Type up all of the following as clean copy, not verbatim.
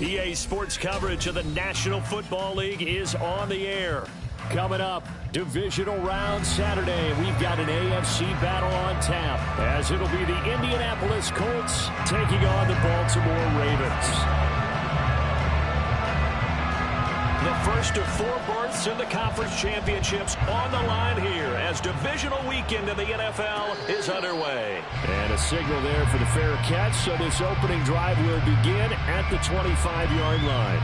EA Sports coverage of the National Football League is on the air. Coming up, Divisional Round Saturday, we've got an AFC battle on tap, as it'll be the Indianapolis Colts taking on the Baltimore Ravens. The first of 4 berths in the conference championships on the line here as divisional weekend in the NFL is underway. And a signal there for the fair catch, so this opening drive will begin at the 25-yard line.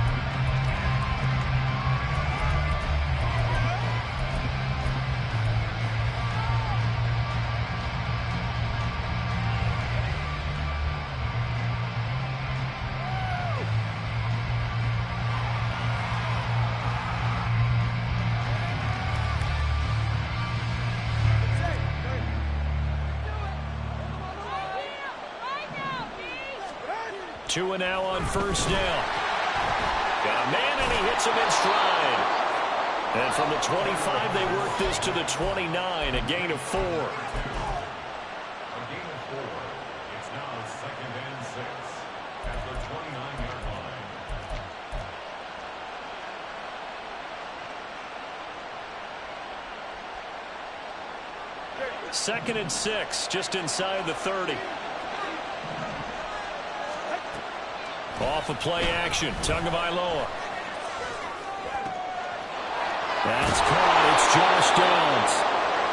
Two and now on first down. Got a man, and he hits him in stride. And from the 25, they work this to the 29, a gain of 4. A gain of 4. It's now 2nd and 6 at the 29-yard line. 2nd and 6, just inside the 30. Off of play action, Tagovailoa. That's caught. It's Josh Downs.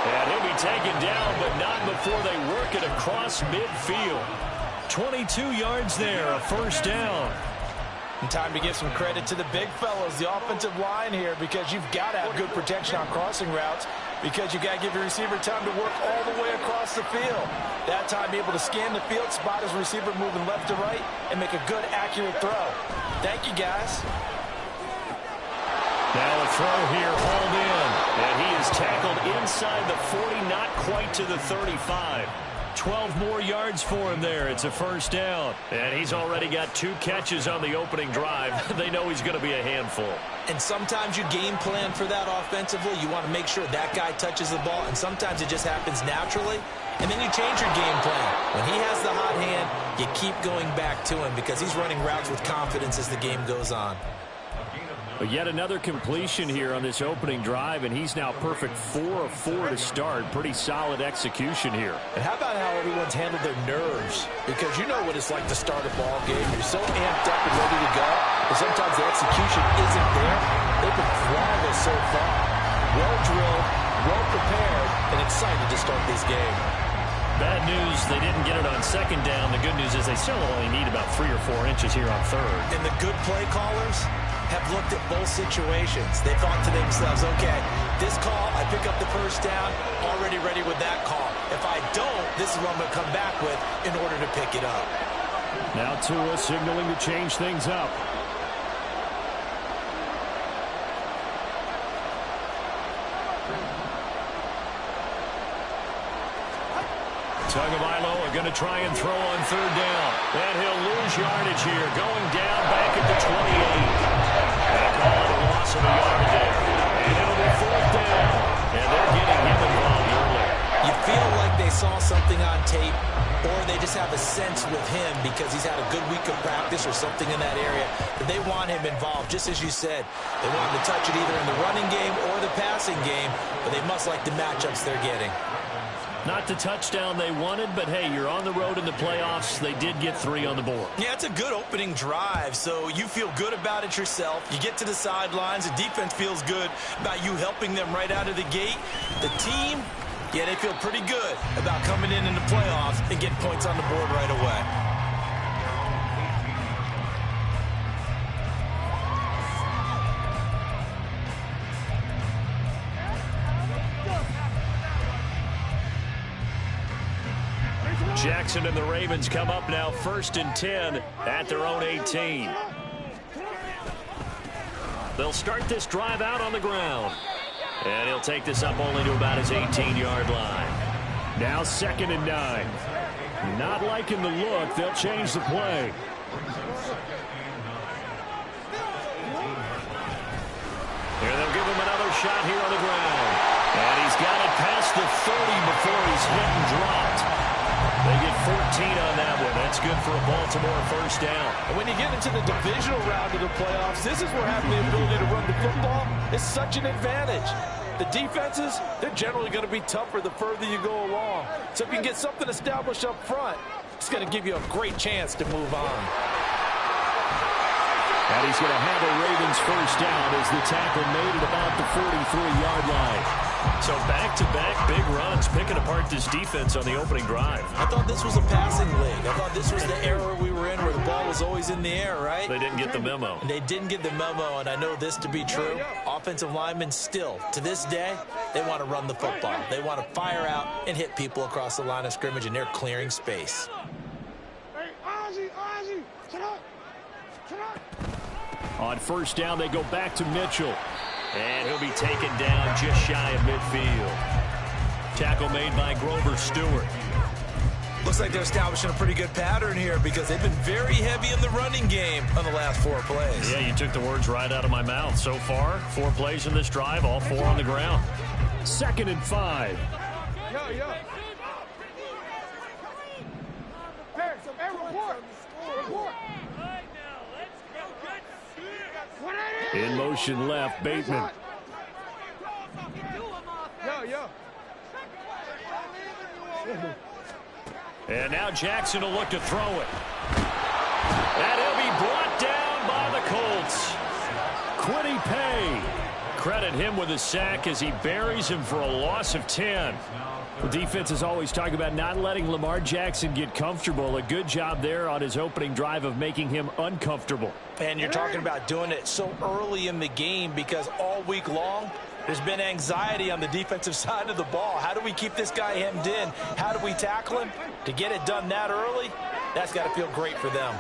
And he'll be taken down, but not before they work it across midfield. 22 yards there, a first down. And time to give some credit to the big fellows, the offensive line here, because you've got to have good protection on crossing routes, because you've got to give your receiver time to work all the way across the field. That time, be able to scan the field, spot his receiver moving left to right, and make a good, accurate throw. Thank you, guys. Now a throw here, hauled in. And he is tackled inside the 40, not quite to the 35. 12 more yards for him there. It's a first down. And he's already got 2 catches on the opening drive. They know he's going to be a handful. And sometimes you game plan for that offensively. You want to make sure that guy touches the ball, and sometimes it just happens naturally. And then you change your game plan. When he has the hot hand, you keep going back to him because he's running routes with confidence as the game goes on. But yet another completion here on this opening drive, and he's now perfect 4 of 4 to start. Pretty solid execution here. And how about how everyone's handled their nerves? Because you know what it's like to start a ball game. You're so amped up and ready to go, but sometimes the execution isn't there. They've been flawless so far. Well drilled, well prepared, and excited to start this game. Bad news, they didn't get it on 2nd down. The good news is they still only need about 3 or 4 inches here on 3rd. And the good play callers have looked at both situations. They thought to themselves, okay, this call, I pick up the first down, already ready with that call. If I don't, this is what I'm going to come back with in order to pick it up. Now Tua signaling to change things up. Tagovailoa going to try and throw on 3rd down. And he'll lose yardage here, going down back at the 28. And a call it a loss of a yard there. And it'll be 4th down. And they're getting him involved early. You feel like they saw something on tape, or they just have a sense with him because he's had a good week of practice or something in that area that they want him involved, just as you said. They want him to touch it either in the running game or the passing game, but they must like the matchups they're getting. Not the touchdown they wanted, but hey, you're on the road in the playoffs. They did get 3 on the board. Yeah, it's a good opening drive, so you feel good about it yourself. You get to the sidelines. The defense feels good about you helping them right out of the gate. The team, yeah, they feel pretty good about coming in the playoffs and getting points on the board right away. Jackson and the Ravens come up now 1st and 10 at their own 18. They'll start this drive out on the ground. And he'll take this up only to about his 18-yard line. Now 2nd and 9. Not liking the look. They'll change the play. Here they'll give him another shot here on the ground. And he's got it past the 30 before he's hit and dropped. They get 14 on that one. That's good for a Baltimore first down. And when you get into the divisional round of the playoffs, this is where having the ability to run the football is such an advantage. The defenses, they're generally going to be tougher the further you go along. So if you can get something established up front, it's going to give you a great chance to move on. And he's going to have a Ravens first down as the tackle made at about the 43-yard line. So back-to-back big runs, picking apart this defense on the opening drive. I thought this was a passing league. I thought this was the era we were in where the ball was always in the air, right? They didn't get the memo. They didn't get the memo, and I know this to be true. Offensive linemen still, to this day, they want to run the football. They want to fire out and hit people across the line of scrimmage, and they're clearing space. On first down, they go back to Mitchell. And he'll be taken down just shy of midfield. Tackle made by Grover Stewart. Looks like they're establishing a pretty good pattern here because they've been very heavy in the running game on the last 4 plays. Yeah, you took the words right out of my mouth. So far, 4 plays in this drive, all 4 on the ground. 2nd and 5. In motion left, Bateman. And now Jackson will look to throw it. And he'll be brought down by the Colts. Quiddy Pay. Credit him with a sack as he buries him for a loss of 10. The defense is always talking about not letting Lamar Jackson get comfortable. A good job there on his opening drive of making him uncomfortable. And you're talking about doing it so early in the game because all week long, there's been anxiety on the defensive side of the ball. How do we keep this guy hemmed in? How do we tackle him? To get it done that early, that's got to feel great for them.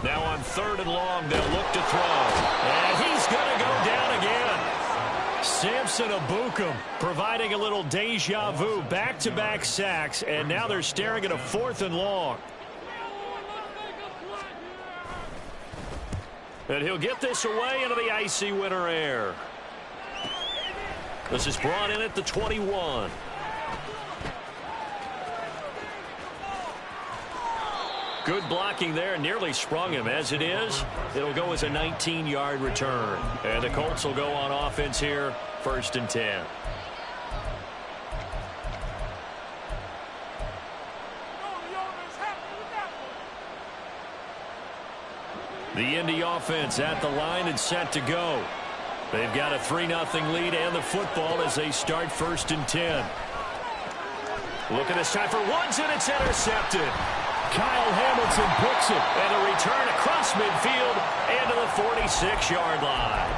Now on 3rd and long, they'll look to throw. And he's going to go down again. Samson Abukum providing a little deja vu. Back-to-back sacks, and now they're staring at a 4th and long. And he'll get this away into the icy winter air. This is brought in at the 21. Good blocking there, nearly sprung him. As it is, it'll go as a 19-yard return. And the Colts will go on offense here, 1st and 10. The Indy offense at the line and set to go. They've got a 3-0 lead and the football as they start 1st and 10. Look at this time for Woods, and it's intercepted. Kyle Hamilton picks it, and a return across midfield and to the 46-yard line.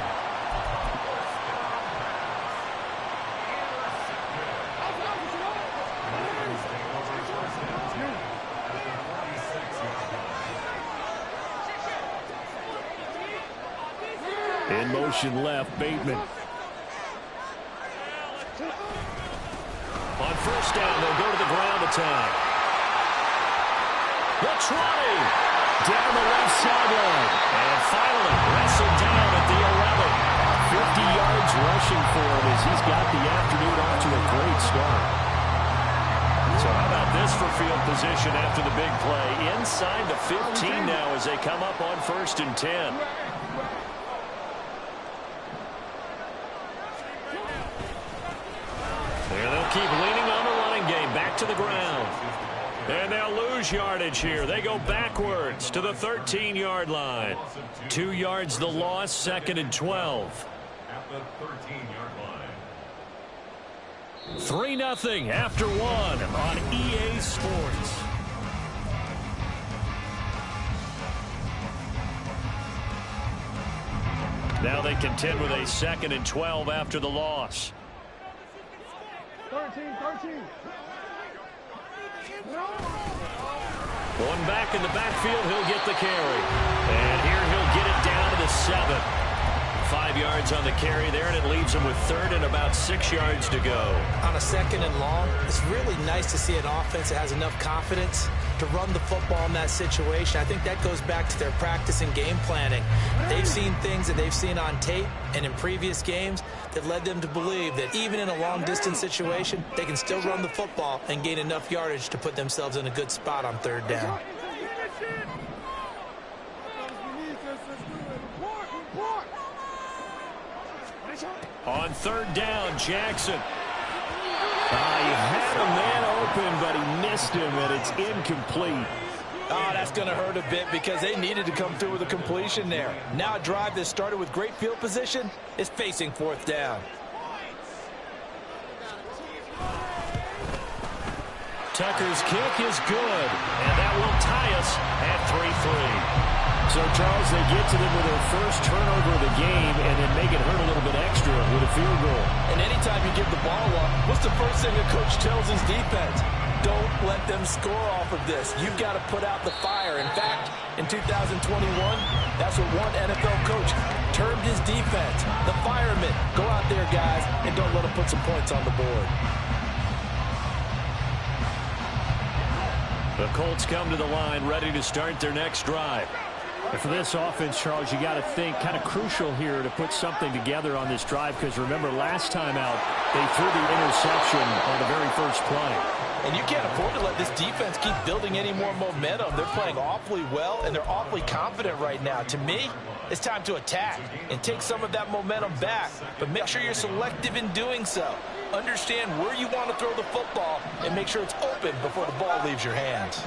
In motion left, Bateman. On first down, they'll go to the ground attack. The 20 down the left sideline. And finally wrestled down at the 11. 50 yards rushing for him as he's got the afternoon off to a great start. So how about this for field position after the big play? Inside the 15 now as they come up on 1st and 10. And they'll keep leaning on the running game. Back to the ground. And they'll lose yardage here. They go backwards to the 13-yard line. 2 yards the loss, 2nd and 12. At the 13-yard line. 3-0 after 1 on EA Sports. Now they contend with a 2nd and 12 after the loss. 13. One back in the backfield, he'll get the carry. And here he'll get it down to the 7. 5 yards on the carry there, and it leaves them with third and about 6 yards to go. On a second and long, it's really nice to see an offense that has enough confidence to run the football in that situation. I think that goes back to their practice and game planning. They've seen things that they've seen on tape and in previous games that led them to believe that even in a long-distance situation, they can still run the football and gain enough yardage to put themselves in a good spot on third down. On third down, Jackson. He had a man open, but he missed him, and it's incomplete. Oh, that's going to hurt a bit because they needed to come through with a completion there. Now a drive that started with great field position is facing fourth down. Tucker's kick is good, and that will tie us at 3-3. So, Charles, they get to them with their first turnover of the game and then make it hurt a little bit extra with a field goal. And anytime you give the ball up, what's the first thing a coach tells his defense? Don't let them score off of this. You've got to put out the fire. In fact, in 2021, that's what one NFL coach termed his defense. The firemen. Go out there, guys, and don't let them put some points on the board. The Colts come to the line ready to start their next drive. And for this offense, Charles, you got to think kind of crucial here to put something together on this drive because remember last time out they threw the interception on the very first play. And you can't afford to let this defense keep building any more momentum. They're playing awfully well, and they're awfully confident right now. To me, it's time to attack and take some of that momentum back, but make sure you're selective in doing so. Understand where you want to throw the football and make sure it's open before the ball leaves your hands.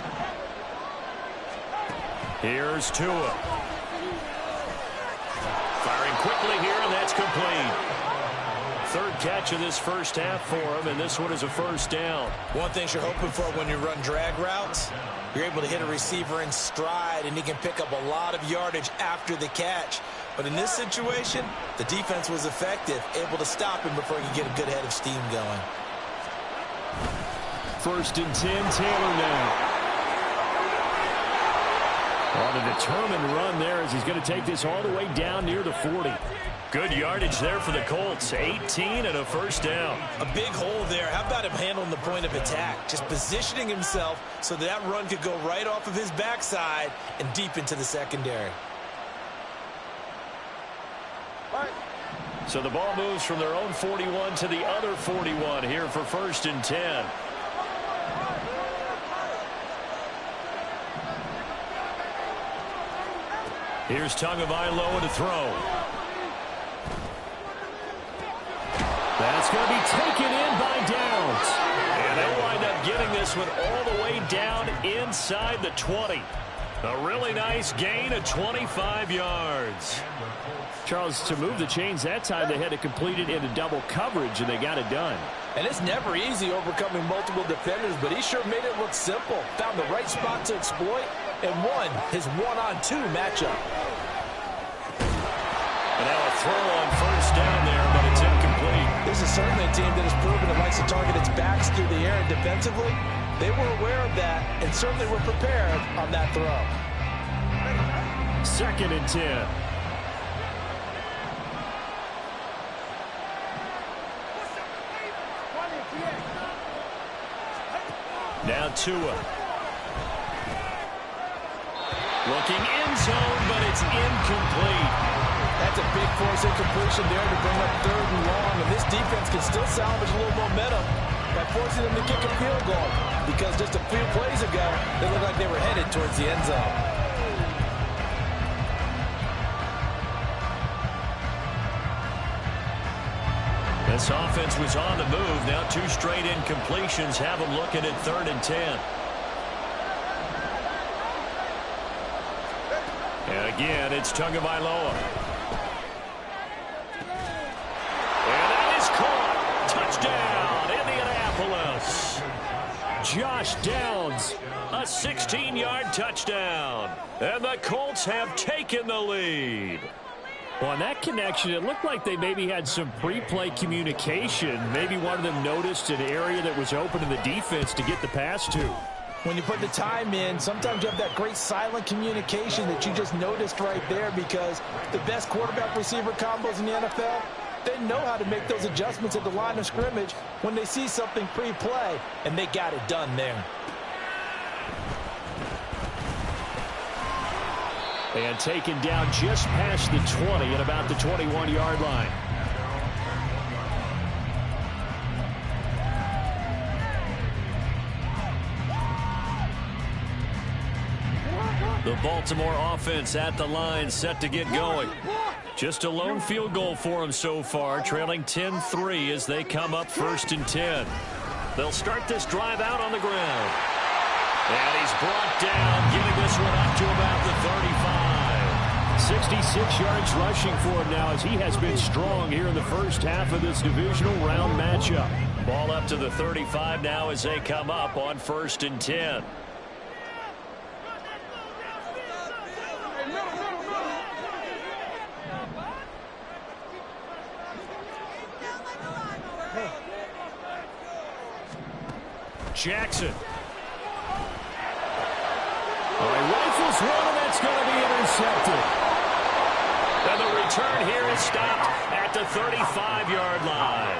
Here's Tua. Firing quickly here, and that's complete. Third catch of this first half for him, and this one is a first down. One thing you're hoping for when you run drag routes, you're able to hit a receiver in stride, and he can pick up a lot of yardage after the catch. But in this situation, the defense was effective, able to stop him before he could get a good head of steam going. First and 10, Taylor now. On a determined run there as he's going to take this all the way down near the 40. Good yardage there for the Colts. 18 and a first down. A big hole there. How about him handling the point of attack? Just positioning himself so that run could go right off of his backside and deep into the secondary. So the ball moves from their own 41 to the other 41 here for first and 10. Here's Tagovailoa to throw. That's going to be taken in by Downs. And they'll wind up getting this one all the way down inside the 20. A really nice gain of 25 yards. Charles, to move the chains that time, they had to complete it into double coverage, and they got it done. And it's never easy overcoming multiple defenders, but he sure made it look simple. Found the right spot to exploit and won his one-on-two matchup. And now a throw on first down there, but it's incomplete. This is certainly a team that has proven it likes to target its backs through the air and defensively. They were aware of that and certainly were prepared on that throw. Second and 10. Now Tua. Looking end zone, but it's incomplete. That's a big force incompletion there to bring up third and long. And this defense can still salvage a little momentum by forcing them to kick a field goal. Because just a few plays ago, they looked like they were headed towards the end zone. This offense was on the move. Now two straight incompletions have them looking at third and 10. And again, it's Tagovailoa. And that is caught. Touchdown, Indianapolis. Josh Downs, a 16-yard touchdown. And the Colts have taken the lead. Well, on that connection, it looked like they maybe had some pre-play communication. Maybe one of them noticed an area that was open in the defense to get the pass to. when you put the time in, sometimes you have that great silent communication that you just noticed right there, because the best quarterback-receiver combos in the NFL, they know how to make those adjustments at the line of scrimmage when they see something pre-play, and they got it done there. And taken down just past the 20 at about the 21-yard line. The Baltimore offense at the line, set to get going. Just a lone field goal for them so far, trailing 10-3 as they come up 1st and 10. They'll start this drive out on the ground. And he's brought down, getting this one up to about the 35. 66 yards rushing for him now, as he has been strong here in the first half of this divisional round matchup. Ball up to the 35 now as they come up on 1st and 10. Jackson. He rifles one, and that's going to be intercepted. And the return here is stopped at the 35-yard line.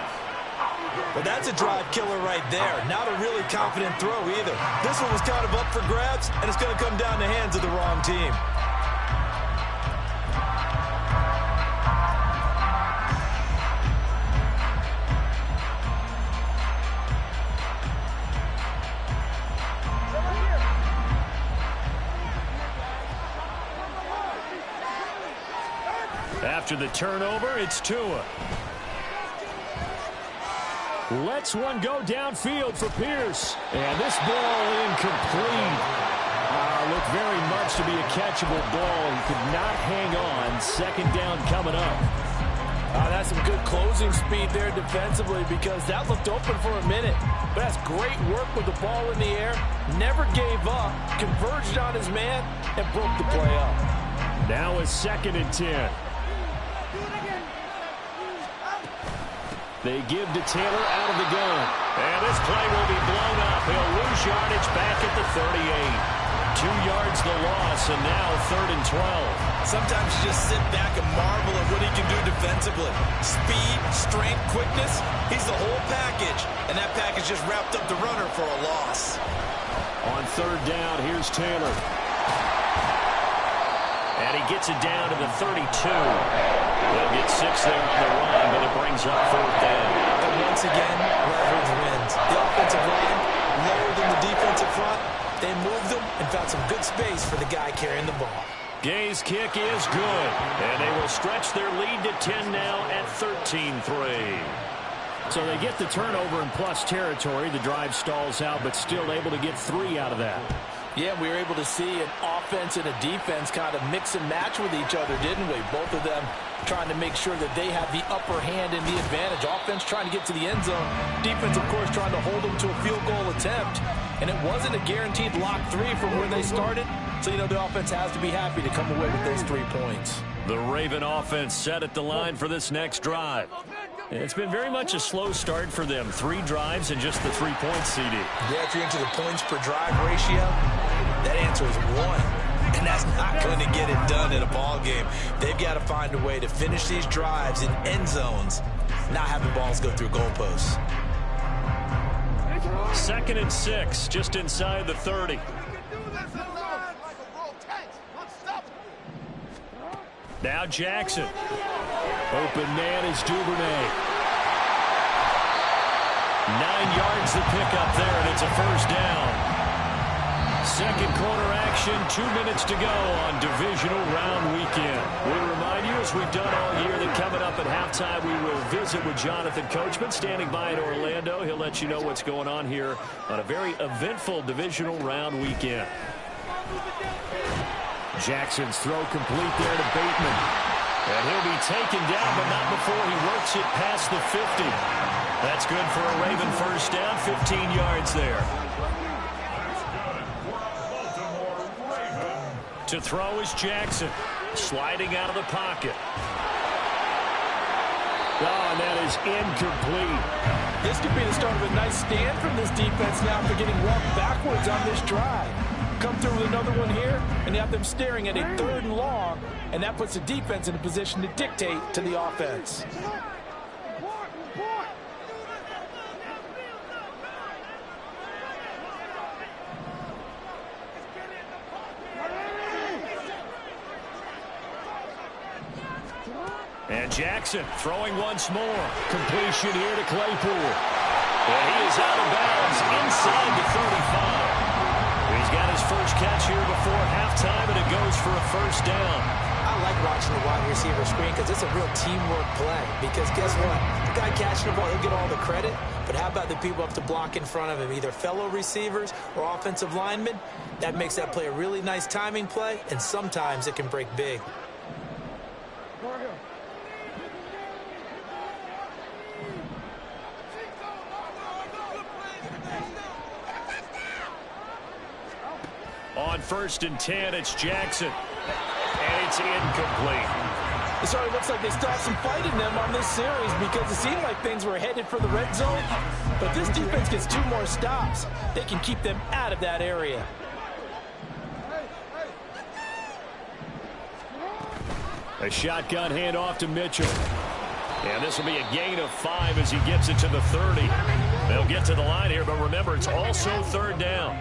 Well, that's a drive killer right there. Not a really confident throw either. This one was kind of up for grabs, and it's going to come down the hands of the wrong team. After the turnover, it's Tua. Lets one go downfield for Pierce. And this ball incomplete. Looked very much to be a catchable ball. He could not hang on. 2nd down coming up. That's some good closing speed there defensively, because that looked open for a minute. But that's great work with the ball in the air. Never gave up. Converged on his man and broke the play up. Now it's 2nd and 10. They give to Taylor out of the gun. And this play will be blown up. He'll lose yardage back at the 38. 2 yards the loss, and now 3rd and 12. Sometimes you just sit back and marvel at what he can do defensively. Speed, strength, quickness. He's the whole package. And that package just wrapped up the runner for a loss. On 3rd down, here's Taylor. And he gets it down to the 32. They'll get 6 there on the line, but it brings up 4th down. And once again, leverage wins. The offensive line lower than the defensive front. They moved them and found some good space for the guy carrying the ball. Gay's kick is good, and they will stretch their lead to 10 now at 13-3. So they get the turnover in plus territory. The drive stalls out, but still able to get 3 out of that. Yeah, we were able to see an offense and a defense kind of mix and match with each other, didn't we? Both of them trying to make sure that they have the upper hand and the advantage. Offense trying to get to the end zone. Defense, of course, trying to hold them to a field goal attempt. And it wasn't a guaranteed lock 3 from where they started. So, you know, the offense has to be happy to come away with those 3 points. The Raven offense set at the line for this next drive. It's been very much a slow start for them. 3 drives and just the 3 points, CD. Yeah, if you're into the points per drive ratio, that answer is 1. And that's not going to get it done in a ball game. They've got to find a way to finish these drives in end zones, not having balls go through goalposts. 2nd and 6, just inside the 30. Now Jackson. Open man is Duvernay. 9 yards the pickup there, and it's a 1st down. 2nd quarter action, 2 minutes to go on Divisional Round weekend. We remind you, as we've done all year, that coming up at halftime, we will visit with Jonathan Coachman, standing by in Orlando. He'll let you know what's going on here on a very eventful Divisional Round weekend. Jackson's throw complete there to Bateman. And he'll be taken down, but not before he works it past the 50. That's good for a Raven 1st down, 15 yards there. To throw is Jackson, sliding out of the pocket. Oh, and that is incomplete. This could be the start of a nice stand from this defense now after getting walked backwards on this drive. Come through with another one here, and you have them staring at a 3rd and long, and that puts the defense in a position to dictate to the offense. And Jackson throwing once more. Completion here to Claypool. And he is out of bounds inside the 35. He's got his first catch here before halftime, and it goes for a first down. I like watching the wide receiver screen because it's a real teamwork play. Because guess what? The guy catching the ball, he'll get all the credit. But how about the people up to block in front of him, either fellow receivers or offensive linemen? That makes that play a really nice timing play, and sometimes it can break big. On 1st and 10, it's Jackson. And it's incomplete. It sort of looks like they still have some fight in them on this series because it seemed like things were headed for the red zone. But this defense gets 2 more stops. They can keep them out of that area. A shotgun handoff to Mitchell. And this will be a gain of 5 as he gets it to the 30. They'll get to the line here, but remember, it's also 3rd down.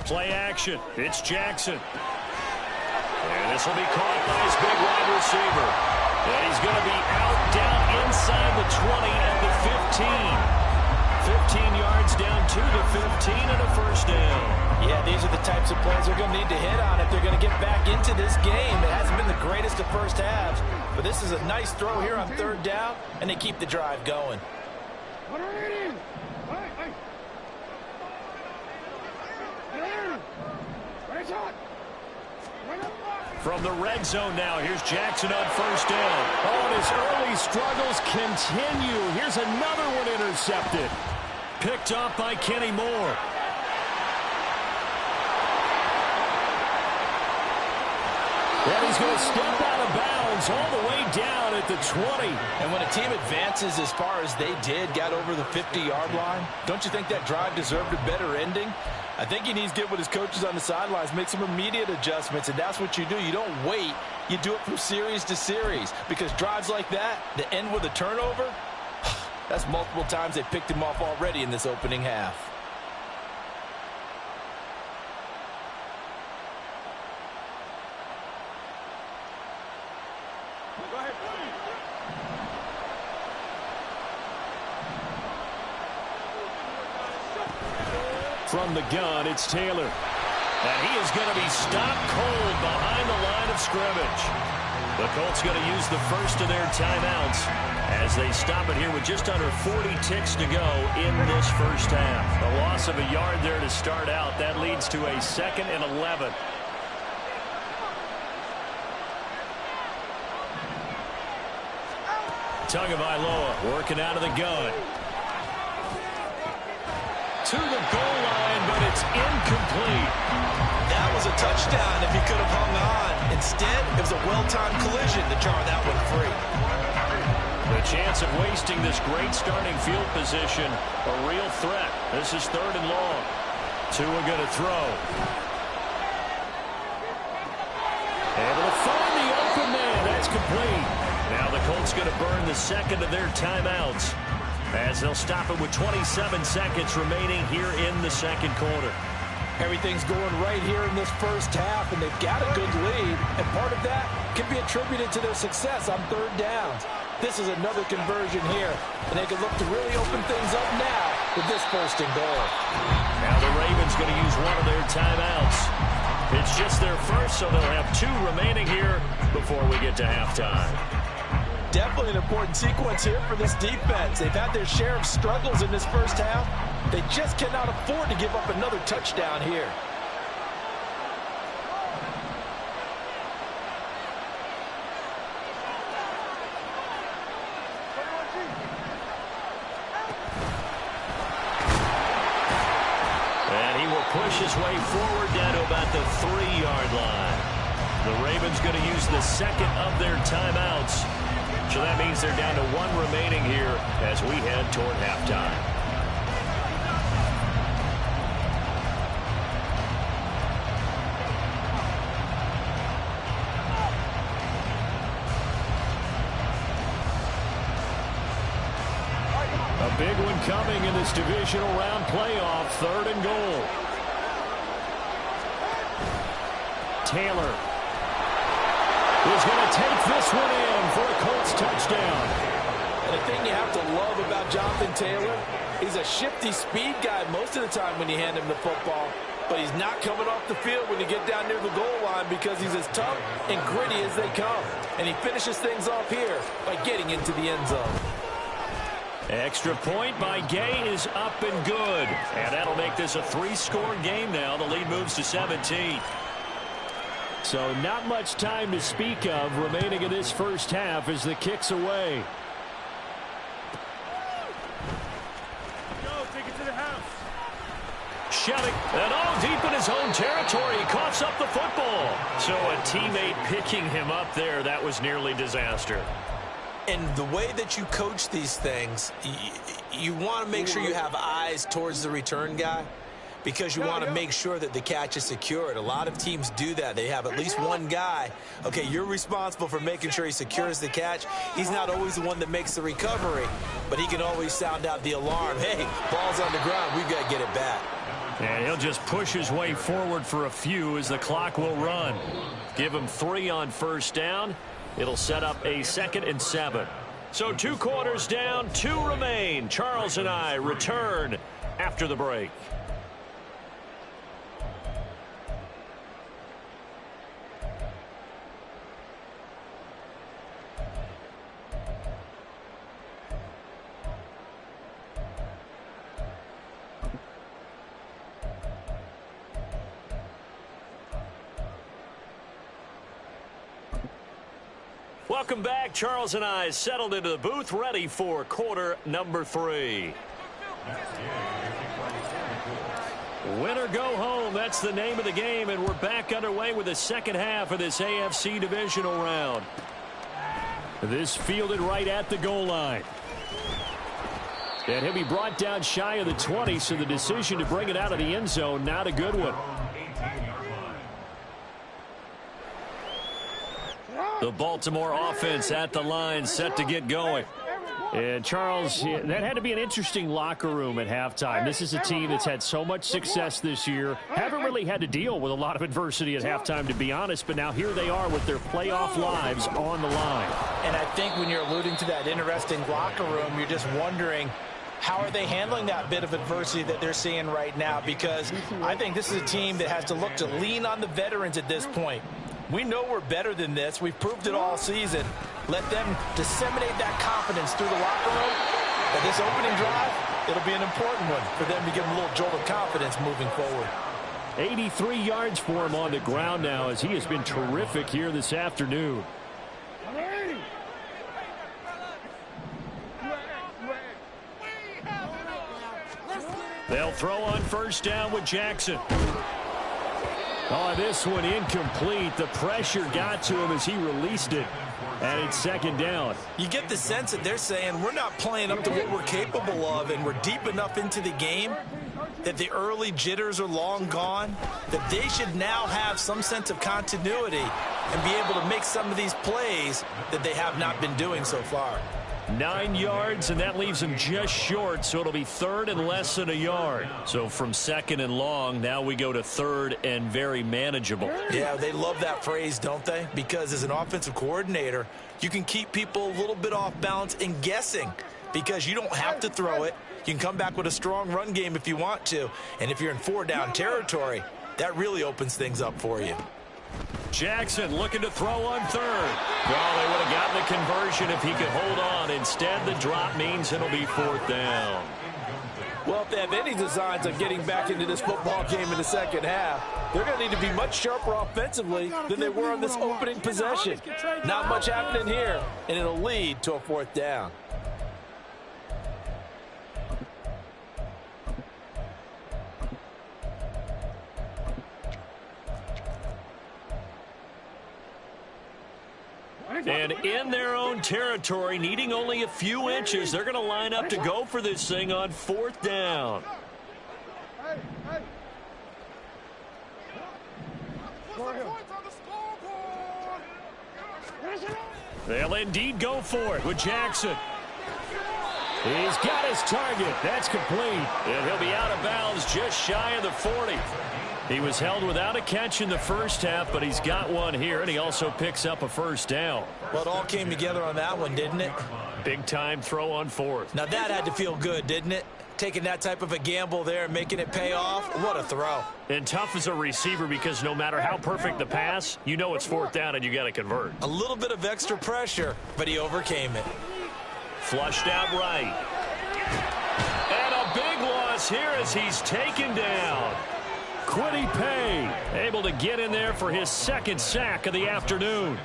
Play action. It's Jackson. And this will be caught by his big wide receiver. And he's going to be out down inside the 20 at the 15. 15 yards down to the 15 and a first down. Yeah, these are the types of plays they're going to need to hit on if they're going to get back into this game. It hasn't been the greatest of first halves, but this is a nice throw here on 3rd down, and they keep the drive going. From the red zone now, here's Jackson on 1st down. Oh, and his early struggles continue. Here's another one intercepted. Picked up by Kenny Moore. And he's going to step out of bounds all the way down at the 20. And when a team advances as far as they did, got over the 50-yard line, don't you think that drive deserved a better ending? I think he needs to get with his coaches on the sidelines, make some immediate adjustments, and that's what you do. You don't wait. You do it from series to series because drives like that end with a turnover, that's multiple times they picked him off already in this opening half. From the gun, it's Taylor. And he is going to be stopped cold behind the line of scrimmage. The Colts going to use the first of their timeouts as they stop it here with just under 40 ticks to go in this first half. A loss of a yard there to start out. That leads to a 2nd and 11. Tagovailoa working out of the gun. To the goal line, but it's incomplete. That was a touchdown if he could have hung on. Instead, it was a well-timed collision to jar that one free. The chance of wasting this great starting field position, a real threat. This is 3rd and long. Tua going to throw. Able to find the open man. That's complete. Now the Colts going to burn the 2nd of their timeouts, as they'll stop it with 27 seconds remaining here in the 2nd quarter. Everything's going right here in this first half, and they've got a good lead, and part of that can be attributed to their success on 3rd downs. This is another conversion here, and they can look to really open things up now with this 1st and goal. Now the Ravens going to use one of their timeouts. It's just their first, so they'll have 2 remaining here before we get to halftime. Definitely an important sequence here for this defense. They've had their share of struggles in this first half. They just cannot afford to give up another touchdown here. And he will push his way forward down to about the 3-yard line. The Ravens going to use the second of their timeouts. So that means they're down to one remaining here as we head toward halftime. A big one coming in this divisional round playoff, 3rd and goal. Taylor is going to take this one in for a Colts touchdown. And the thing you have to love about Jonathan Taylor, he's a shifty speed guy most of the time when you hand him the football. But he's not coming off the field when you get down near the goal line because he's as tough and gritty as they come. And he finishes things off here by getting into the end zone. Extra point by Gay is up and good. And that'll make this a 3-score game now. The lead moves to 17. So not much time to speak of remaining in this first half as the kick's away. Go, take it to the house. Shoving, and all deep in his own territory. He coughs up the football. So a teammate picking him up there, that was nearly disaster. And the way that you coach these things, you want to make sure you have eyes towards the return guy because you want to make sure that the catch is secured. A lot of teams do that. They have at least one guy. Okay, you're responsible for making sure he secures the catch. He's not always the one that makes the recovery, but he can always sound out the alarm. Hey, ball's on the ground. We've got to get it back. And he'll just push his way forward for a few as the clock will run. Give him 3 on first down. It'll set up a 2nd and 7. So 2 quarters down, 2 remain. Charles and I return after the break. Welcome back. Charles and I settled into the booth, ready for quarter number 3. Win or go home, that's the name of the game, and we're back underway with the second half of this AFC Divisional Round. This fielded right at the goal line. And he'll be brought down shy of the 20, so the decision to bring it out of the end zone, not a good one. The Baltimore offense at the line, set to get going. And, Charles, that had to be an interesting locker room at halftime. This is a team that's had so much success this year. Haven't really had to deal with a lot of adversity at halftime, to be honest. But now here they are with their playoff lives on the line. And I think when you're alluding to that interesting locker room, you're just wondering, how are they handling that bit of adversity that they're seeing right now? Because I think this is a team that has to look to lean on the veterans at this point. We know we're better than this. We've proved it all season. Let them disseminate that confidence through the locker room. But this opening drive, it'll be an important one for them to give them a little jolt of confidence moving forward. 83 yards for him on the ground now as he has been terrific here this afternoon. They'll throw on first down with Jackson. Oh, this one incomplete. The pressure got to him as he released it. And it's second down. You get the sense that they're saying we're not playing up to what we're capable of, and we're deep enough into the game that the early jitters are long gone, that they should now have some sense of continuity and be able to make some of these plays that they have not been doing so far. 9 yards, and that leaves him just short, so it'll be 3rd and less than a yard. So from 2nd and long, now we go to 3rd and very manageable. Yeah, they love that phrase, don't they? Because as an offensive coordinator, you can keep people a little bit off balance and guessing because you don't have to throw it. You can come back with a strong run game if you want to. And if you're in 4-down territory, that really opens things up for you. Jackson looking to throw on 3rd. Well, they would have gotten the conversion if he could hold on. Instead, the drop means it'll be 4th down. Well, if they have any designs of getting back into this football game in the second half, they're going to need to be much sharper offensively than they were on this opening possession. Not much happening here, and it'll lead to a 4th down. And in their own territory, needing only a few inches, they're going to line up to go for this thing on 4th down. They'll indeed go for it with Jackson. He's got his target. That's complete. And he'll be out of bounds just shy of the 40. He was held without a catch in the first half, but he's got one here, and he also picks up a first down. Well, it all came together on that one, didn't it? Big-time throw on 4th. Now, that had to feel good, didn't it? Taking that type of a gamble there and making it pay off. What a throw. And tough as a receiver because no matter how perfect the pass, you know it's 4th down and you got to convert. A little bit of extra pressure, but he overcame it. Flushed out right. And a big loss here as he's taken down. Quiddy Pay able to get in there for his 2nd sack of the afternoon.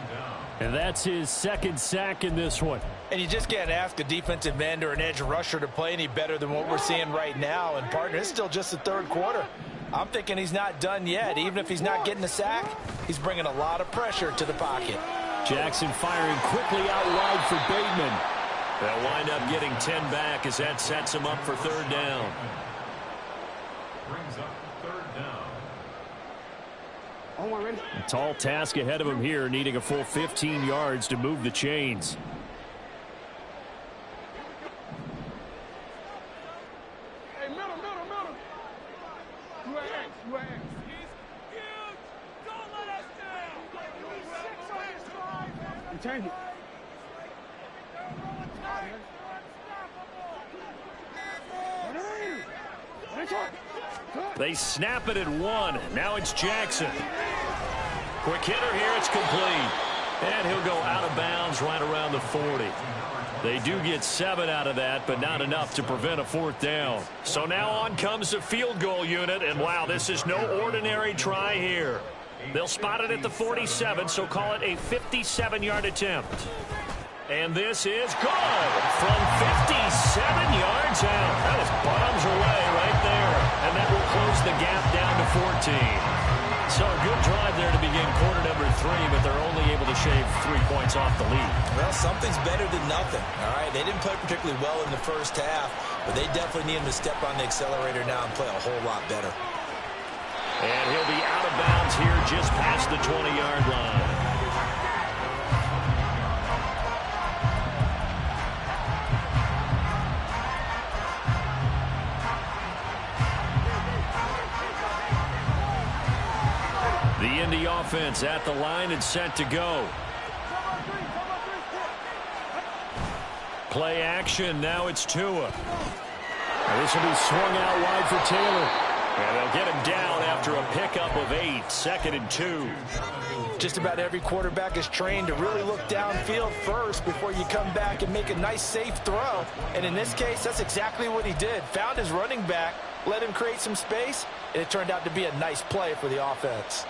And that's his 2nd sack in this one. And you just can't ask a defensive end or an edge rusher to play any better than what we're seeing right now. And, partner, it's still just the 3rd quarter. I'm thinking he's not done yet. Even if he's not getting the sack, he's bringing a lot of pressure to the pocket. Jackson firing quickly out wide for Bateman. They'll wind up getting 10 back as that sets him up for 3rd down. Brings up 3rd down. A tall task ahead of him here, needing a full 15 yards to move the chains. Hey, middle. You ask. He's huge. Don't let us down. 6 on his drive. You change it. They snap it at 1. Now it's Jackson. Quick hitter here. It's complete. And he'll go out of bounds right around the 40. They do get 7 out of that, but not enough to prevent a 4th down. So now on comes the field goal unit, and wow, this is no ordinary try here. They'll spot it at the 47, so call it a 57-yard attempt. And this is good from 57 yards out. That is bombs away right there. And that will close the gap down to 14. So a good drive there to begin quarter number 3, but they're only able to shave 3 points off the lead. Well, something's better than nothing, all right? They didn't play particularly well in the first half, but they definitely need him to step on the accelerator now and play a whole lot better. And he'll be out of bounds here just past the 20-yard line. The Indy offense at the line and set to go. Play action. Now it's Tua. Now this will be swung out wide for Taylor. And they'll get him down after a pickup of 8. 2nd and 2. Just about every quarterback is trained to really look downfield first before you come back and make a nice, safe throw. And in this case, that's exactly what he did. Found his running back, let him create some space, and it turned out to be a nice play for the offense.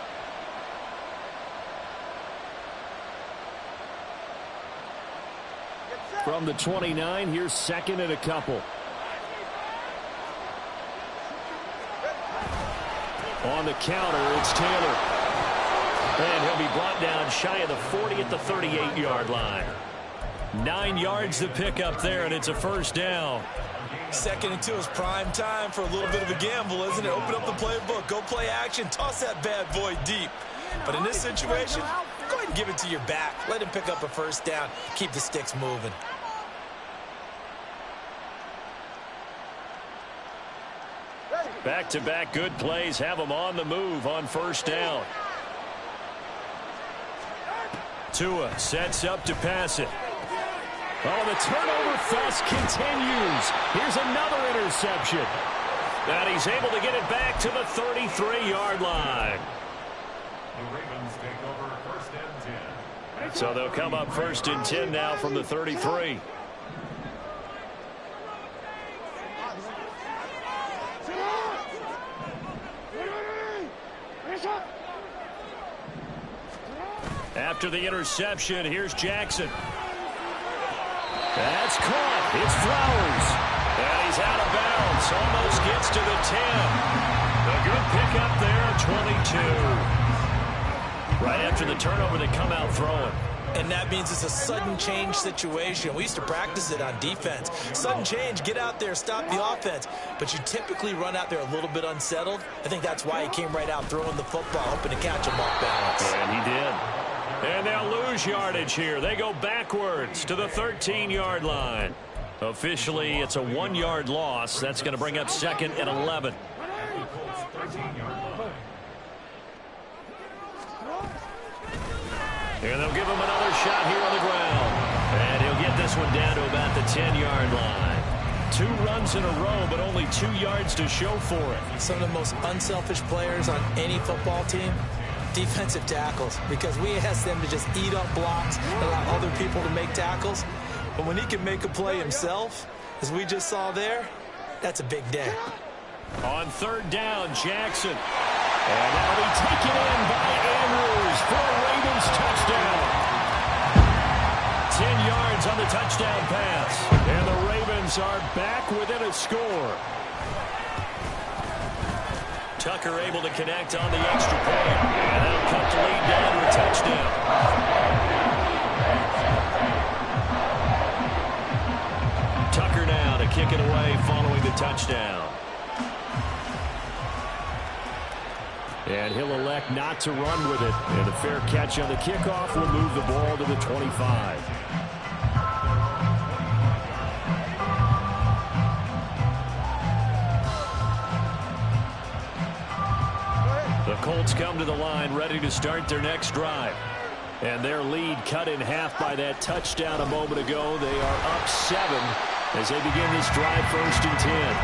From the 29, here's 2nd and a couple. On the counter, it's Taylor. And he'll be brought down shy of the 40 at the 38-yard line. 9 yards to pick up there, and it's a 1st down. 2nd and 2 is prime time for a little bit of a gamble, isn't it? Open up the playbook, go play action, toss that bad boy deep. But in this situation, go ahead and give it to your back. Let him pick up a 1st down, keep the sticks moving. Back-to-back good plays have them on the move on 1st down. Tua sets up to pass it. Oh, the turnover fest continues. Here's another interception. And he's able to get it back to the 33-yard line. The Ravens take over 1st and 10. So they'll come up 1st and 10 now from the 33. After the interception, here's Jackson. That's caught. It's Flowers. And he's out of bounds. Almost gets to the 10. A good pickup there, 22. Right after the turnover, they come out throwing. And that means it's a sudden change situation. We used to practice it on defense. Sudden change, get out there, stop the offense. But you typically run out there a little bit unsettled. I think that's why he came right out throwing the football, hoping to catch him off balance. And he did. And they'll lose yardage here. They go backwards to the 13-yard line. Officially, it's a 1-yard loss. That's going to bring up 2nd and 11. And they'll give him another shot here on the ground. And he'll get this one down to about the 10-yard line. 2 runs in a row, but only 2 yards to show for it. Some of the most unselfish players on any football team, defensive tackles, because we ask them to just eat up blocks, allow other people to make tackles. But when he can make a play himself, as we just saw there, that's a big day. On 3rd down, Jackson. And that'll be taken in by Andrews for a Ravens touchdown. 10 yards on the touchdown pass. And the Ravens are back within a score. Tucker able to connect on the extra point. And that'll cut the lead down to a touchdown. Tucker now to kick it away following the touchdown. And he'll elect not to run with it. And a fair catch on the kickoff will move the ball to the 25. The Colts come to the line ready to start their next drive. And their lead cut in half by that touchdown a moment ago. They are up 7 as they begin this drive 1st and 10.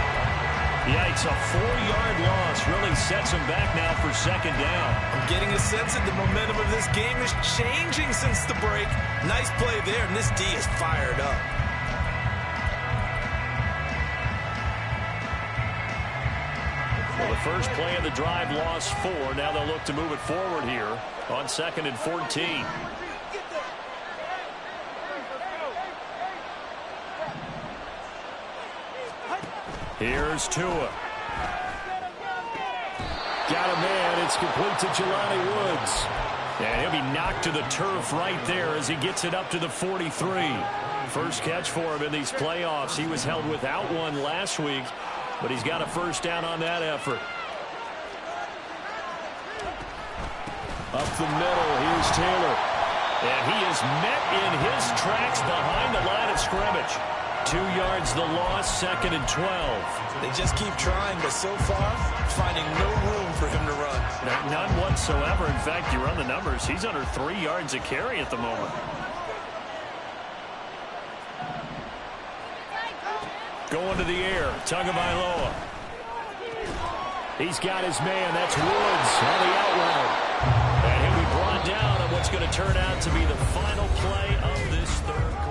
Yikes, a 4-yard loss really sets them back now for 2nd down. I'm getting a sense that the momentum of this game is changing since the break. Nice play there, and this D is fired up. Well, the first play of the drive lost 4. Now they'll look to move it forward here on 2nd and 14. Here's Tua. Got a man. It's complete to Jelani Woods. And he'll be knocked to the turf right there as he gets it up to the 43. First catch for him in these playoffs. He was held without one last week, but he's got a first down on that effort. Up the middle, here's Taylor. And he is met in his tracks behind the line of scrimmage. 2 yards the loss, 2nd and 12. They just keep trying, but so far, finding no room for him to run. None whatsoever. In fact, you run the numbers. He's under 3 yards a carry at the moment. Going to the air, Tagovailoa. He's got his man. That's Woods on the out route. And he'll be brought down on what's going to turn out to be the final play of this 3rd quarter.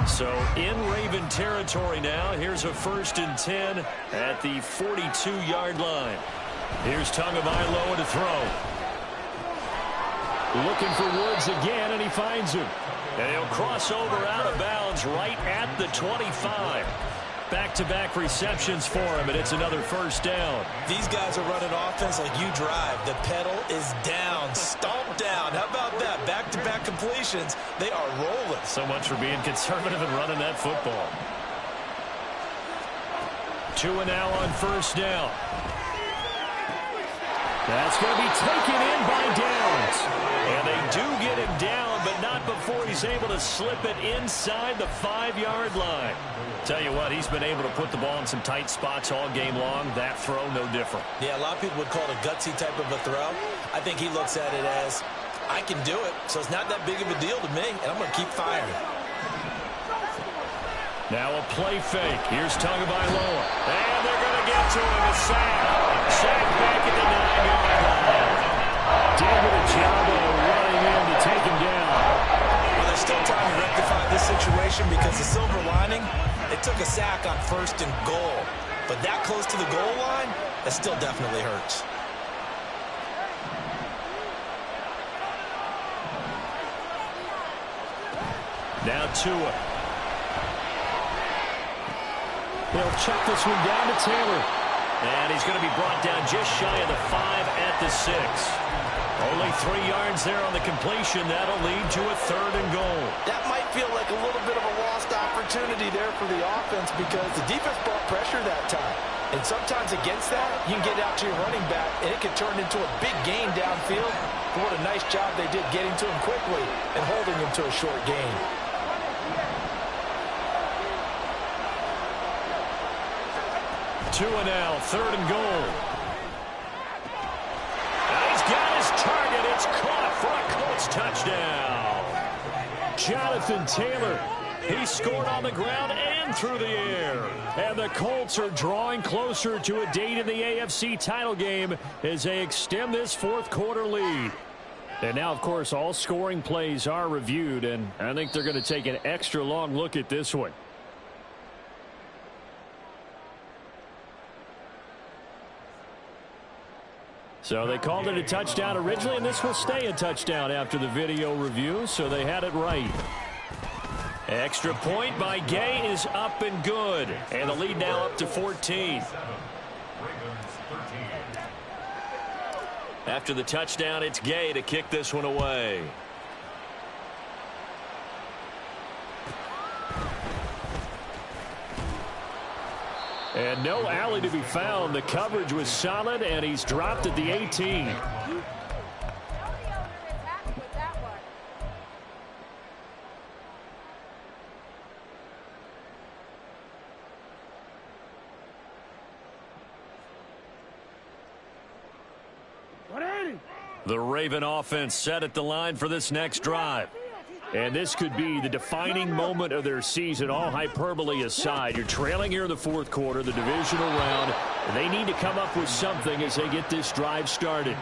So in Raven territory now. Here's a 1st and 10 at the 42-yard line. Here's Tagovailoa to throw. Looking for Woods again, and he finds him. And he'll cross over out of bounds right at the 25. Back-to-back receptions for him, and it's another first down. These guys are running offense like you drive. The pedal is down, stomp down. How about that? Back-to-back completions. They are rolling. So much for being conservative and running that football. Tua now on first down. That's going to be taken in by Downs. And they do get him down, but not before he's able to slip it inside the 5-yard line. Tell you what, he's been able to put the ball in some tight spots all game long. That throw, no different. Yeah, a lot of people would call it a gutsy type of a throw. I think he looks at it as, I can do it, so it's not that big of a deal to me, and I'm going to keep firing. Now a play fake. Here's Tagovailoa. And they're going to get to him. A sack. Sack back at the 9-yard line. David Ojabo running in to take him down. Well, there's still time to rectify this situation because the silver lining, it took a sack on 1st and goal. But that close to the goal line, that still definitely hurts. Now Tua. He'll check this one down to Taylor. And he's going to be brought down just shy of the 5 at the 6. Only 3 yards there on the completion. That'll lead to a 3rd and goal. That might feel like a little bit of a lost opportunity there for the offense because the defense brought pressure that time. And sometimes against that, you can get out to your running back, and it can turn into a big gain downfield. But what a nice job they did getting to him quickly and holding him to a short gain. Two and now, 3rd and goal. He's got his target. It's caught for a Colts touchdown. Jonathan Taylor, he scored on the ground and through the air. And the Colts are drawing closer to a date in the AFC title game as they extend this 4th quarter lead. And now, of course, all scoring plays are reviewed, and I think they're going to take an extra long look at this one. So they called it a touchdown originally, and this will stay a touchdown after the video review, so they had it right. Extra point by Gay is up and good, and the lead now up to 14. After the touchdown, it's Gay to kick this one away. And no alley to be found. The coverage was solid, and he's dropped at the 18. The Raven offense set at the line for this next drive. And this could be the defining moment of their season, all hyperbole aside. You're trailing here in the 4th quarter, the divisional round. They need to come up with something as they get this drive started.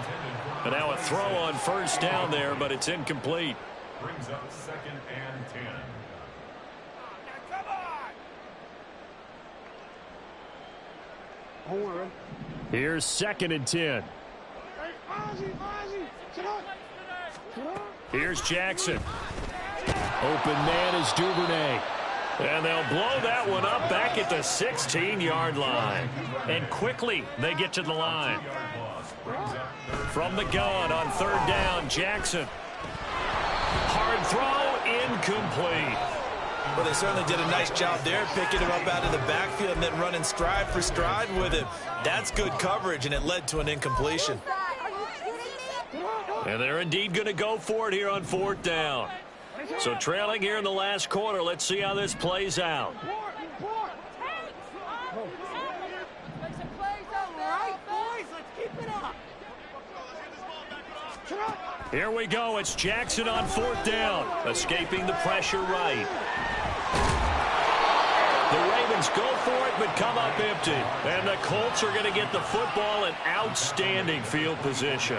And now a throw on 1st down there, but it's incomplete. Brings up 2nd and 10. Come on. Here's 2nd and 10. Here's Jackson. Open man is Duvernay. And they'll blow that one up back at the 16-yard line. And quickly they get to the line. From the gun on 3rd down, Jackson. Hard throw, incomplete. Well, they certainly did a nice job there, picking him up out of the backfield and then running stride for stride with him. That's good coverage, and it led to an incompletion. And they're indeed going to go for it here on 4th down. So trailing here in the last quarter, let's see how this plays out. Here we go. It's Jackson on 4th down, escaping the pressure right. The Ravens go for it, but come up empty. And the Colts are going to get the football in outstanding field position.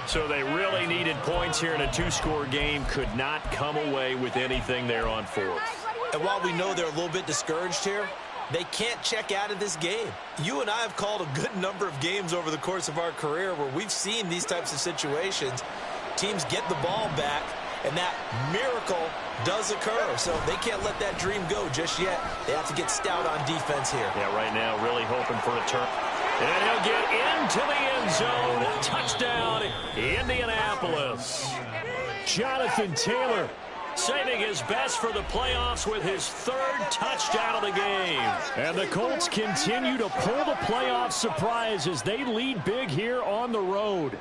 So they really needed points here in a 2-score game. Could not come away with anything there on 4th. And while we know they're a little bit discouraged here, they can't check out of this game. You and I have called a good number of games over the course of our career where we've seen these types of situations. Teams get the ball back, and that miracle does occur. So they can't let that dream go just yet. They have to get stout on defense here. Yeah, right now really hoping for a turn. And he'll get into the end zone. Touchdown, Indianapolis. Jonathan Taylor saving his best for the playoffs with his 3rd touchdown of the game. And the Colts continue to pull the playoff surprise as they lead big here on the road.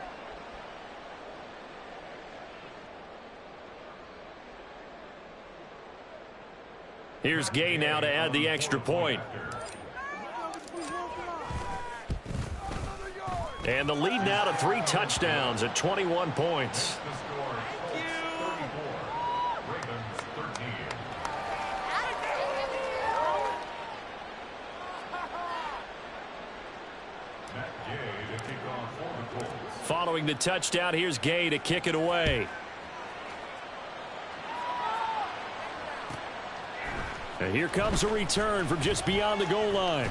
Here's Gay now to add the extra point. And the lead now to 3 touchdowns at 21 points. Following the touchdown, here's Gay to kick it away. And here comes a return from just beyond the goal line.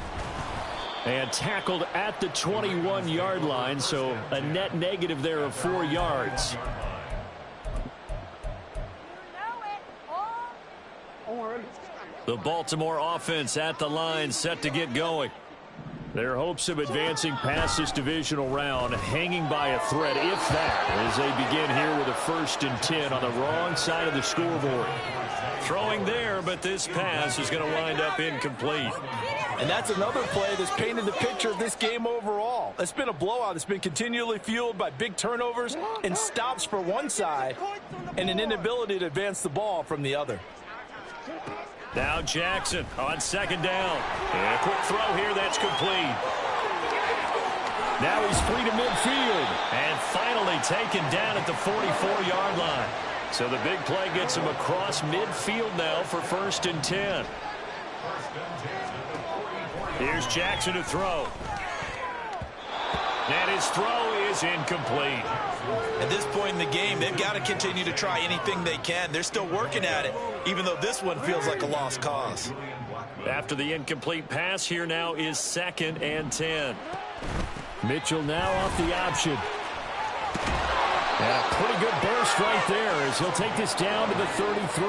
And tackled at the 21-yard line, so a net negative there of 4 yards. The Baltimore offense at the line, set to get going. Their hopes of advancing past this divisional round hanging by a thread, if that, as they begin here with a 1st and 10 on the wrong side of the scoreboard. Throwing there, but this pass is going to wind up incomplete. And that's another play that's painted the picture of this game overall. It's been a blowout. It's been continually fueled by big turnovers and stops for one side and an inability to advance the ball from the other. Now Jackson on 2nd down. And a quick throw here that's complete. Now he's free to midfield. And finally taken down at the 44-yard line. So the big play gets him across midfield now for 1st and 10. Here's Jackson to throw. And his throw is incomplete. At this point in the game, they've got to continue to try anything they can. They're still working at it, even though this one feels like a lost cause. After the incomplete pass, here now is 2nd and 10. Mitchell now off the option. And a pretty good burst right there as he'll take this down to the 33.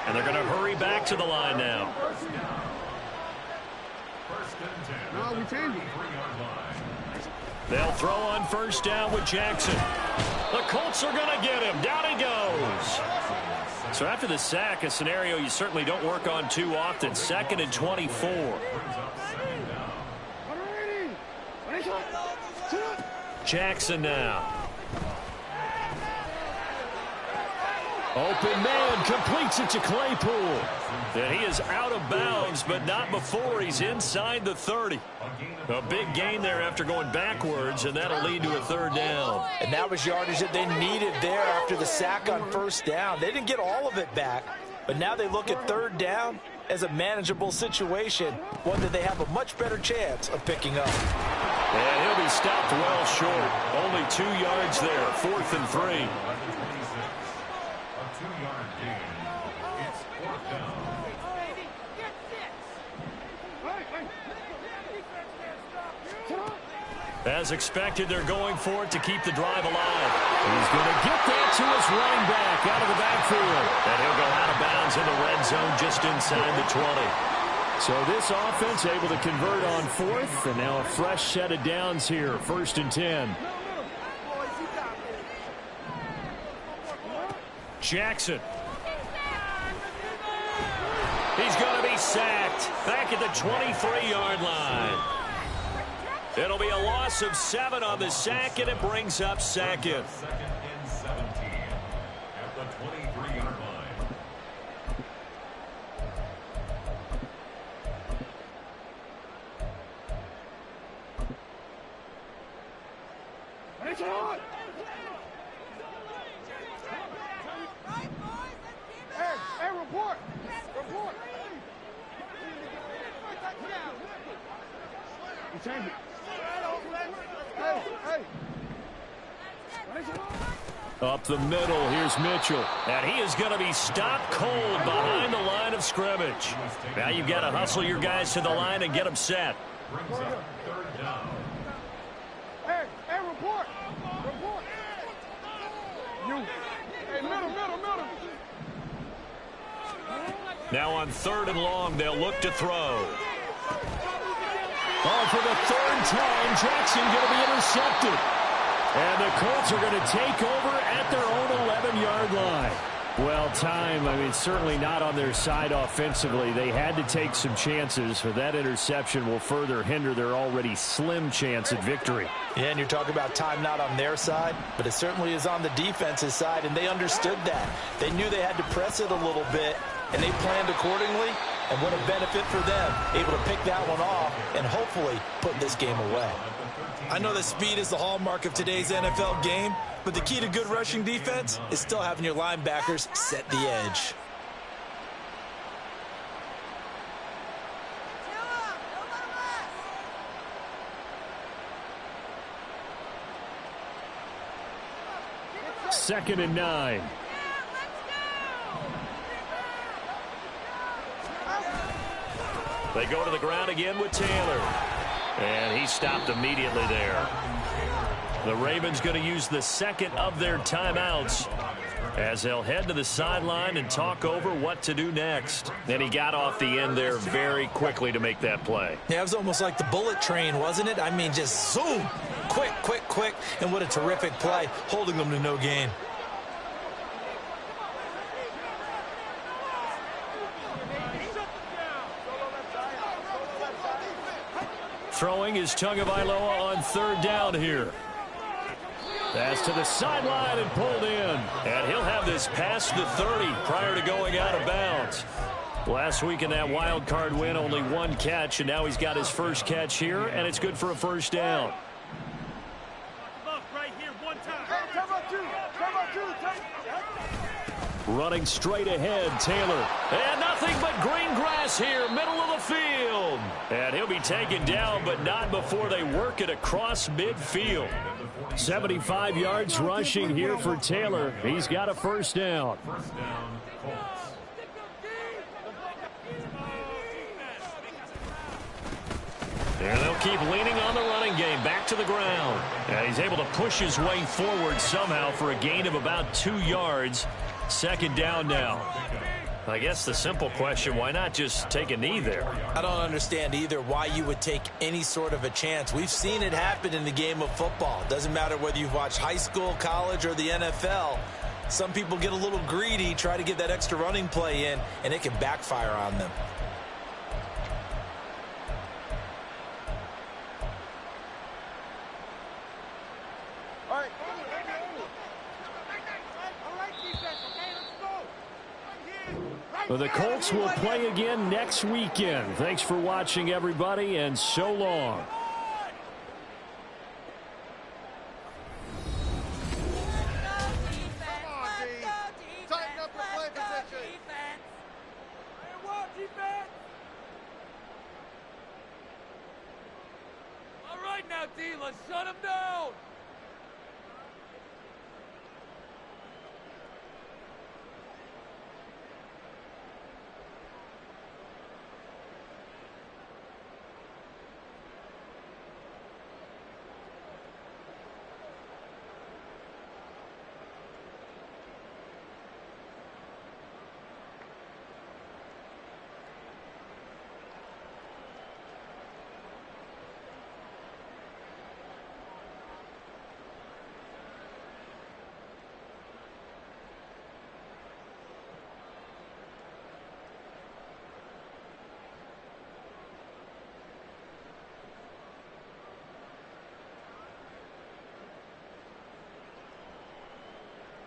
And they're going to hurry back to the line now. No, we changed it. They'll throw on 1st down with Jackson. The Colts are going to get him. Down he goes. So after the sack, a scenario you certainly don't work on too often. 2nd and 24. Jackson now. Open man completes it to Claypool. And he is out of bounds, but not before he's inside the 30. A big gain there after going backwards, and that'll lead to a 3rd down. And that was yardage that they needed there after the sack on 1st down. They didn't get all of it back, but now they look at 3rd down as a manageable situation, one that they have a much better chance of picking up. And he'll be stopped well short. Only 2 yards there, 4th and 3. A 2-yard gain. It's 4th down. As expected, they're going for it to keep the drive alive. He's going to get that to his running back out of the backfield. And he'll go out of bounds in the red zone just inside the 20. So this offense able to convert on 4th, and now a fresh set of downs here, 1st and 10. Jackson. He's going to be sacked back at the 23-yard line. It'll be a loss of 7 on the sack, and it brings up 2nd. 2nd and 17 at the 23-yard line. Hey, report. Report. You change it. Hey. Up the middle, here's Mitchell. And he is going to be stopped cold behind the line of scrimmage. Now you've got to hustle your guys to the line and get them set. Brings up 3rd down. Hey, report. Report. You. Hey, middle. Now on 3rd and long, they'll look to throw. Oh, for the 3rd time, Jackson going to be intercepted. And the Colts are going to take over at their own 11-yard line. Well, certainly not on their side offensively. They had to take some chances, but that interception will further hinder their already slim chance at victory. Yeah, and you're talking about time not on their side, but it certainly is on the defense's side, and they understood that. They knew they had to press it a little bit, and they planned accordingly, and what a benefit for them, able to pick that one off and hopefully put this game away. I know that speed is the hallmark of today's NFL game, but the key to good rushing defense is still having your linebackers set the edge. Second and 9. They go to the ground again with Taylor. And he stopped immediately there. The Ravens going to use the second of their timeouts. as they'll head to the sideline and talk over what to do next. And he got off the end there very quickly to make that play. Yeah, it was almost like the bullet train, wasn't it? I mean, just zoom, quick, quick, quick, and what a terrific play, holding them to no gain. Throwing is Tagovailoa on third down here. Pass to the sideline and pulled in. And he'll have this past the 30 prior to going out of bounds. Last week in that wild card win, only one catch, and now he's got his first catch here, and it's good for a first down. Running straight ahead, Taylor. And nothing but green grass here, middle of the field. And he'll be taken down, but not before they work it across midfield. 75 yards rushing here for Taylor. He's got a first down. First down, Colts. And they'll keep leaning on the running game, back to the ground. And he's able to push his way forward somehow for a gain of about 2 yards. Second down now. I guess the simple question, why not just take a knee there? I don't understand either why you would take any sort of a chance. We've seen it happen in the game of football. Doesn't matter whether you've watched high school, college, or the NFL. Some people get a little greedy, try to get that extra running play in, and it can backfire on them. Well, the Colts will play again next weekend. Thanks for watching, everybody, and so long. All right now, D, let's shut him down.